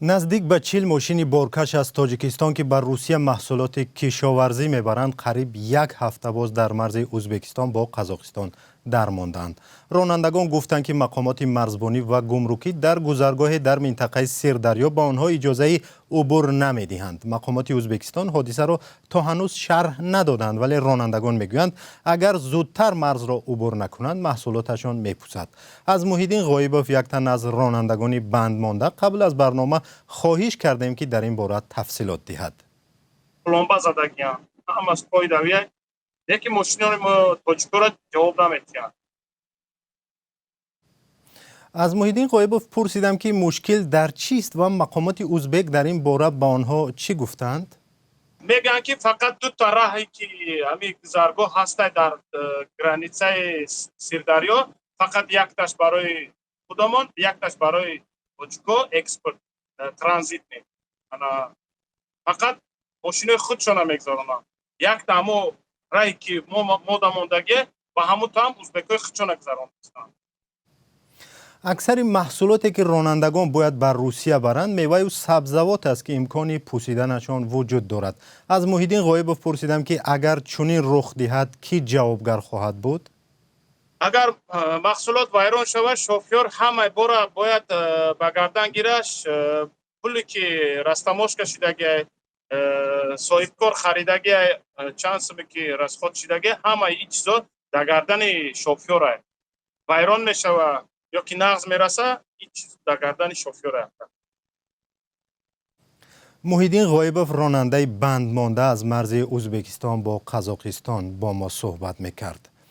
نزدیک به 40 ماشین بارکش از تاجیکستان که بر روسیه محصولات کشاورزی میبرند قریب یک هفته باز در مرز ازبکستان با قزاقستان درماندند. رانندگان گفتند که مقامات مرزبانی و گمرکی در گذرگاه در منطقه سیردریا با آنها اجازه عبور نمیدهند. مقامات ازبکستان حادثه را تا هنوز شرح ندادند، ولی رانندگان میگویند اگر زودتر مرز را عبور نکنند محصولاتشان میپوسد. از محیدین غایبوف یک تن از رانندگان بند مانده قبل از برنامه خواهش کردیم که در این باره تفصیلات دهد. لامبا زدگیان هم از پای دویه یکی ماشینان ما توچکو جواب نمیتیان. از محیدین غایبوف پرسیدم که مشکل در چیست و مقامات ازبک در این باره با آنها چی گفتند؟ میگن که فقط دو تا راهی که همین گذرگاه هست در گرانیسه سیردریا، فقط یک تاش برای خودمان، یک تاش برای توچکو اکسپورت ترانزیت نیم. فقط ماشین خودشان میگذارن. یک تامو راهی که ما داموندگی و همون تام ازبکای خودشان گذران هستند. اکثر محصولاتی که رانندگان باید بر روسیه برند میوه و سبزیجات است که امکان پوسیدنشان وجود دارد. از محیدین غایبوف پرسیدم که اگر چنین رخ دهد کی جوابگر خواهد بود؟ اگر محصولات ویران شود شوفیر همه بار باید به گردن گیرش پولی که رستماش کشیدگی صاحب کار خریدگی چند سمی که رسخوت شدگی همه این چیزا در گردن شوفیر ویران میشود یا که نقض میرسه این چیز در گردن شوفیر. محیدین غایبوف راننده بند مانده از مرز ازبکستان با قزاقستان با ما صحبت میکرد.